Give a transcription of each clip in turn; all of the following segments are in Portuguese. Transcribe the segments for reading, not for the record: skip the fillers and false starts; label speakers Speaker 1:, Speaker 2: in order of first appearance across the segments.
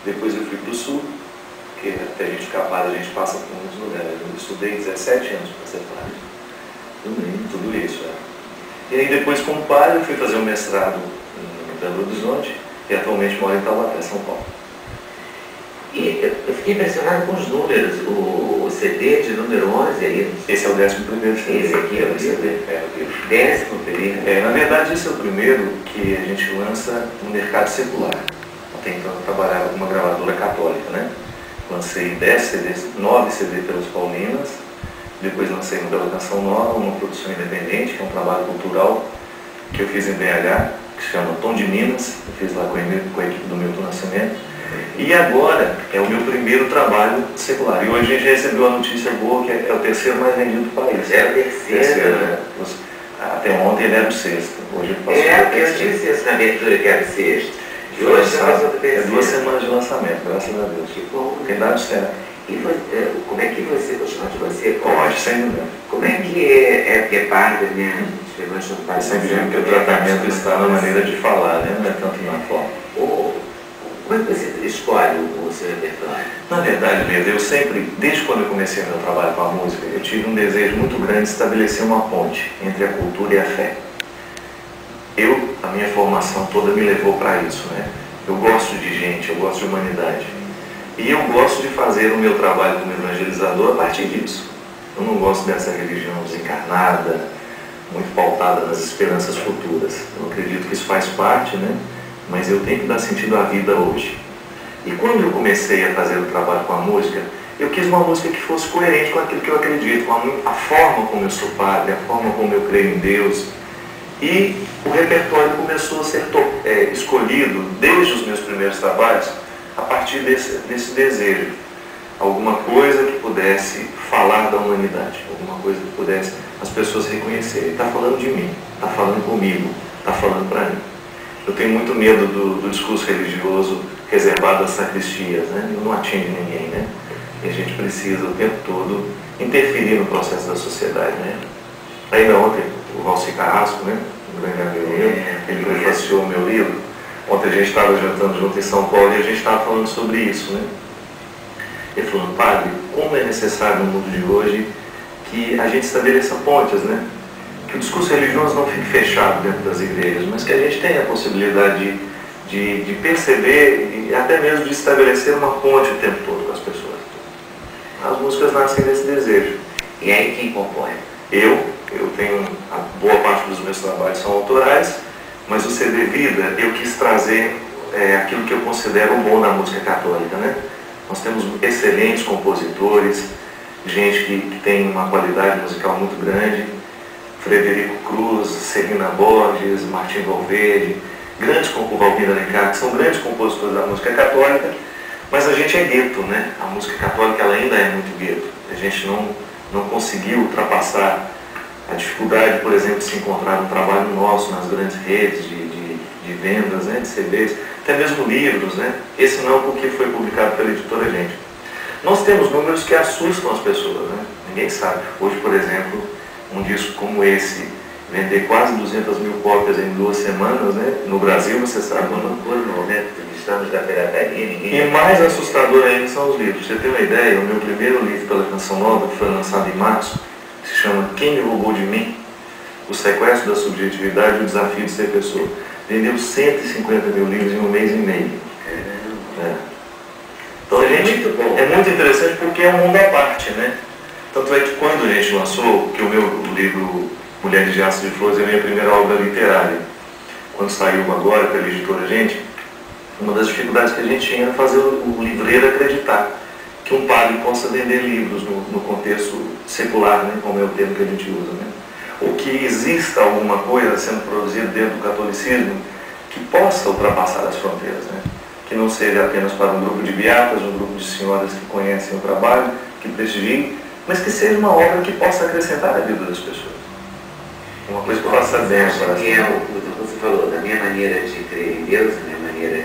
Speaker 1: Depois eu fui para o Sul, porque até a gente ficar padre, a gente passa por muitos lugares. Eu estudei 17 anos para ser padre. Tudo isso. E aí depois, como padre, eu fui fazer um mestrado em Belo Horizonte e atualmente moro em Taubaté, São Paulo.
Speaker 2: E eu fiquei impressionado com os números, o CD de número 11 aí.
Speaker 1: Esse é o 11º CD.
Speaker 2: Esse aqui é o CD.
Speaker 1: É, o
Speaker 2: 11º.
Speaker 1: Na verdade, esse é o primeiro que a gente lança no mercado secular. Até então eu trabalhava com uma gravadora católica, né? Lancei 10 CDs, 9 CDs pelas Paulinas, depois lancei uma Bela Canção Nova, uma produção independente, que é um trabalho cultural que eu fiz em BH, que se chama Tom de Minas, eu fiz lá com a equipe do Milton Nascimento. E agora é o meu primeiro trabalho secular. E hoje a gente recebeu a notícia boa que é o terceiro mais vendido do país.
Speaker 2: É o terceiro.
Speaker 1: Né? Até ontem ele era o sexto. Hoje ele passou
Speaker 2: eu disse isso na abertura que era o sexto. E hoje
Speaker 1: é 2 semanas de lançamento, graças a Deus.
Speaker 2: Que bom.
Speaker 1: Tem dado certo.
Speaker 2: E como é que você, vou chamar de você?
Speaker 1: Pode, sem dúvida.
Speaker 2: Como é que é porque é padre, né?
Speaker 1: Eu sempre digo que o tratamento está na maneira de falar, né? Não é tanto na forma.
Speaker 2: Como é que você escolhe o seu repertório?
Speaker 1: Na verdade, Leda, eu sempre, desde quando eu comecei meu trabalho com a música, eu tive um desejo muito grande de estabelecer uma ponte entre a cultura e a fé. A minha formação toda me levou para isso, né? Eu gosto de gente, eu gosto de humanidade. E eu gosto de fazer o meu trabalho como evangelizador a partir disso. Eu não gosto dessa religião desencarnada, muito pautada nas esperanças futuras. Eu acredito que isso faz parte, né? Mas eu tenho que dar sentido à vida hoje. E quando eu comecei a fazer o trabalho com a música, eu quis uma música que fosse coerente com aquilo que eu acredito, com a forma como eu sou padre, a forma como eu creio em Deus. E o repertório começou a ser escolhido desde os meus primeiros trabalhos a partir desse desejo. Alguma coisa que pudesse falar da humanidade, alguma coisa que pudesse as pessoas reconhecerem. Está falando de mim, está falando comigo, está falando para mim. Eu tenho muito medo do discurso religioso reservado às sacristias, né? Ele não atinge ninguém, né? E a gente precisa o tempo todo interferir no processo da sociedade, né? Ainda ontem, o Valci Carrasco, né? Um grande amigo meu, ele prefaciou o meu livro. Ontem a gente estava jantando junto em São Paulo e a gente estava falando sobre isso, né? Ele falando, padre, como é necessário no mundo de hoje que a gente estabeleça pontes, né? Que o discurso religioso não fique fechado dentro das igrejas, mas que a gente tenha a possibilidade de perceber e até mesmo de estabelecer uma ponte o tempo todo com as pessoas. As músicas nascem desse desejo.
Speaker 2: E aí quem compõe?
Speaker 1: Eu tenho, a boa parte dos meus trabalhos são autorais, mas o CD Vida eu quis trazer aquilo que eu considero bom na música católica, né? Nós temos excelentes compositores, gente que tem uma qualidade musical muito grande, Frederico Cruz, Celina Borges, Martim Valverde, grandes Valdir Alencar, que são grandes compositores da música católica, mas a gente é gueto, né? A música católica ela ainda é muito gueto. A gente não conseguiu ultrapassar a dificuldade, por exemplo, de se encontrar um trabalho nosso nas grandes redes de vendas, né? De CDs, até mesmo livros, né? Esse não, porque foi publicado pela editora Gente. Nós temos números que assustam as pessoas, né? Ninguém sabe. Hoje, por exemplo, um disco como esse, vender quase 200 mil cópias em 2 semanas, né? No Brasil, você sabe,
Speaker 2: né? Estamos da pirataria, ninguém...
Speaker 1: E mais assustador ainda são os livros. Você tem uma ideia, o meu primeiro livro pela Canção Nova, que foi lançado em março, se chama Quem Me Roubou de Mim? O Sequestro da Subjetividade e o Desafio de Ser Pessoa. Vendeu 150 mil livros em 1 mês e meio. Então, é muito interessante porque é um mundo à parte, né? Tanto é que quando a gente lançou, que o meu livro Mulheres de Aço de Flores é a minha primeira obra literária, quando saiu agora pela editora Gente, uma das dificuldades que a gente tinha era fazer o livreiro acreditar que um padre possa vender livros no contexto secular, né, como é o termo que a gente usa, né? Ou que exista alguma coisa sendo produzida dentro do catolicismo que possa ultrapassar as fronteiras, né? Que não seja apenas para um grupo de beatas, um grupo de senhoras que conhecem o trabalho, que prestigiem, mas que seja uma obra que possa acrescentar a vida das pessoas. Uma coisa que possa bem para
Speaker 2: você falou, da minha maneira de crer em Deus, da minha maneira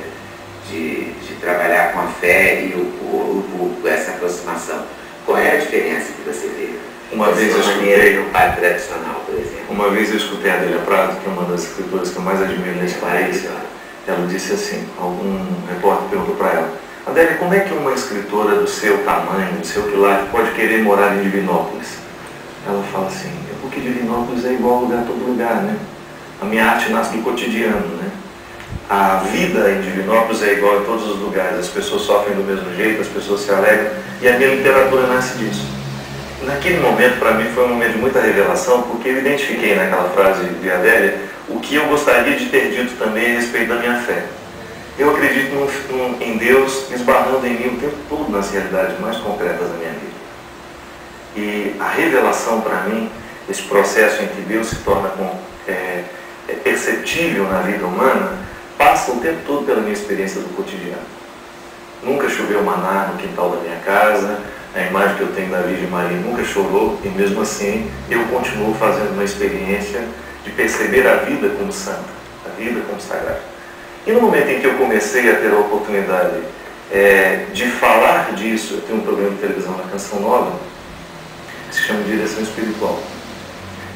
Speaker 2: de trabalhar com a fé e essa aproximação. Qual é a diferença que você vê?
Speaker 1: Uma vez eu escutei
Speaker 2: um padre tradicional, por exemplo.
Speaker 1: Uma vez eu escutei a Adélia Prado, que é uma das escritoras que eu mais admiro nesse país. Ela disse assim, algum repórter perguntou para ela, Adélia, como é que uma escritora do seu tamanho, do seu quilate, pode querer morar em Divinópolis? Ela fala assim, porque Divinópolis é igual lugar a todo lugar, né? A minha arte nasce do cotidiano, né? A vida em Divinópolis é igual em todos os lugares, as pessoas sofrem do mesmo jeito, as pessoas se alegram, e a minha literatura nasce disso. Naquele momento, para mim, foi um momento de muita revelação, porque eu identifiquei naquela frase de Adélia o que eu gostaria de ter dito também a respeito da minha fé. Eu acredito em Deus esbarrando em mim o tempo todo nas realidades mais concretas da minha vida. E a revelação para mim, esse processo em que Deus se torna perceptível na vida humana, passa o tempo todo pela minha experiência do cotidiano. Nunca choveu maná no quintal da minha casa, a imagem que eu tenho da Virgem Maria nunca chorou, e mesmo assim eu continuo fazendo uma experiência de perceber a vida como santa, a vida como sagrada. E no momento em que eu comecei a ter a oportunidade de falar disso, eu tenho um programa de televisão na Canção Nova, que se chama Direção Espiritual.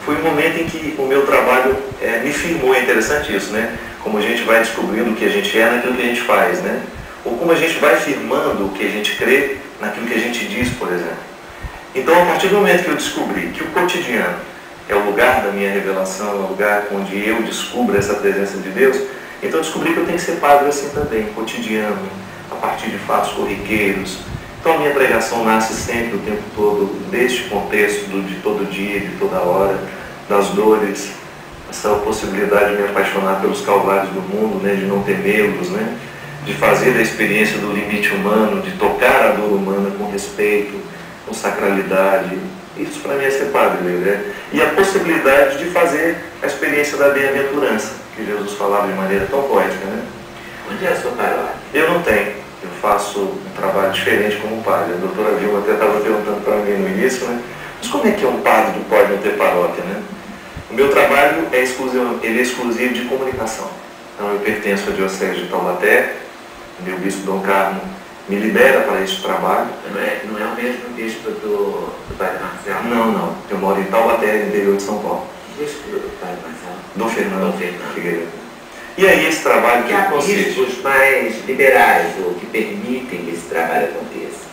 Speaker 1: Foi um momento em que o meu trabalho me firmou, é interessante isso, né? Como a gente vai descobrindo o que a gente é naquilo que a gente faz, né? Ou como a gente vai firmando o que a gente crê naquilo que a gente diz, por exemplo. Então, a partir do momento que eu descobri que o cotidiano é o lugar da minha revelação, é o lugar onde eu descubro essa presença de Deus, então eu descobri que eu tenho que ser padre assim também, cotidiano, a partir de fatos corriqueiros. Então a minha pregação nasce sempre o tempo todo deste contexto de todo dia, de toda hora, das dores, essa possibilidade de me apaixonar pelos calvários do mundo, né, de não temê-los, né, de fazer a experiência do limite humano, de tocar a dor humana com respeito, com sacralidade. Isso para mim é ser padre, né? E a possibilidade de fazer a experiência da bem-aventurança, que Jesus falava de maneira tão poética, né?
Speaker 2: Onde é a sua paróquia?
Speaker 1: Eu não tenho. Eu faço um trabalho diferente como padre. A doutora Vilma até estava perguntando para mim no início, né? Mas como é que um padre pode não ter paróquia, né? O meu trabalho é exclusivo de comunicação. Então eu pertenço à Diocese de Taubaté, o meu bispo Dom Carmo me libera para esse trabalho.
Speaker 2: Não é o mesmo bispo do Padre Marcelo?
Speaker 1: Não. Eu moro em Taubaté, interior de São Paulo.
Speaker 2: Bispo do Padre Marcelo?
Speaker 1: Dom Fernando Figueiredo. E aí esse trabalho que consiste...
Speaker 2: Há bispos mais liberais, ou que permitem que esse trabalho aconteça.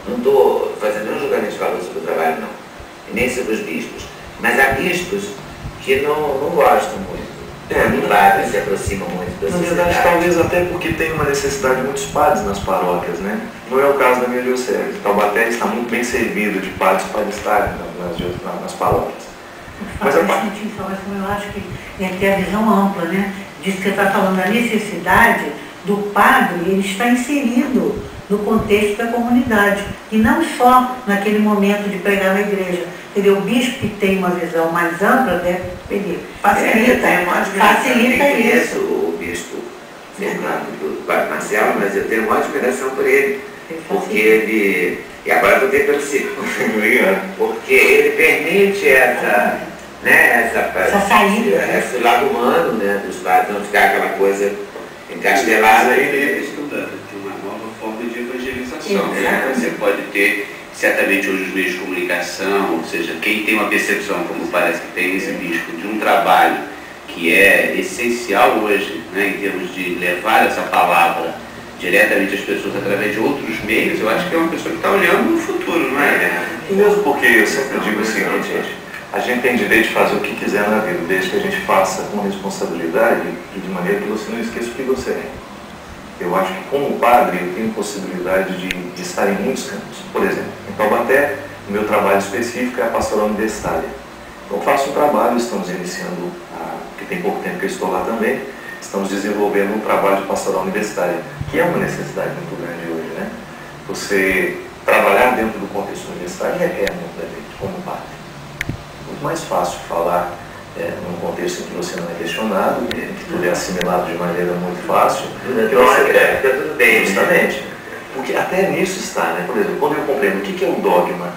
Speaker 2: Não estou fazendo nenhum julgamento de valor sobre o trabalho, não. E nem sobre os bispos. Mas há bispos que não gostam muito. Os padres se aproximam muito da sociedade.
Speaker 1: Na verdade, talvez até porque tem uma necessidade de muitos padres nas paróquias, né? Não é o caso da minha diocese. Taubaté está muito bem servido de padres para estarem nas paróquias.
Speaker 3: Mas eu acho que tem que ter a visão ampla, né? Diz que você está falando da necessidade do padre, ele está inserido no contexto da comunidade. E não só naquele momento de pregar na igreja. Entendeu? O bispo que tem uma visão mais ampla, deve facilita isso.
Speaker 2: O bispo Fernando do Padre Marcelo, mas eu tenho uma admiração por ele. Porque ele... E agora eu vou ter pelo círculo. Porque ele permite essa
Speaker 3: saída,
Speaker 2: esse lado humano, né, dos padres, não ficar aquela coisa encastelada.
Speaker 4: Aí ele é estudando de uma nova forma de evangelização. Né? Você pode ter, certamente, hoje os meios de comunicação, ou seja, quem tem uma percepção, como parece que tem esse bispo, de um trabalho que é essencial hoje, né, em termos de levar essa palavra diretamente às pessoas através de outros meios, eu acho que é uma pessoa que está olhando no futuro, não é?
Speaker 1: E mesmo porque eu sempre digo o seguinte, gente, a gente tem direito de fazer o que quiser na vida, desde que a gente faça com responsabilidade e de maneira que você não esqueça o que você é. Eu acho que como padre eu tenho possibilidade de estar em muitos campos. Por exemplo, em Taubaté, o meu trabalho específico é a pastoral universitária. Então eu faço um trabalho, estamos iniciando, que tem pouco tempo que eu estou lá também, estamos desenvolvendo um trabalho de pastoral universitária, que é uma necessidade muito grande hoje, né? Você trabalhar dentro do contexto universitário requer muito da gente, como padre. Muito mais fácil falar num contexto em que você não é questionado, que tudo é assimilado de maneira muito fácil.
Speaker 2: Tudo bem,
Speaker 1: justamente. Porque até nisso está, né? Por exemplo, quando eu compreendo o que é o dogma,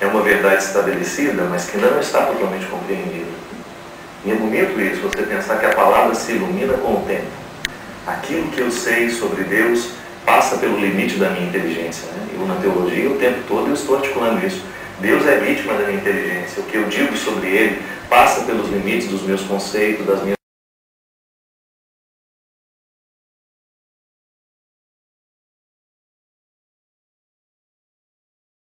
Speaker 1: é uma verdade estabelecida, mas que ainda não está totalmente compreendida. E é bonito isso, você pensar que a palavra se ilumina com o tempo. Aquilo que eu sei sobre Deus passa pelo limite da minha inteligência, né? Eu na teologia, o tempo todo, eu estou articulando isso. Deus é vítima da minha inteligência. O que eu digo sobre Ele passa pelos limites dos meus conceitos, das minhas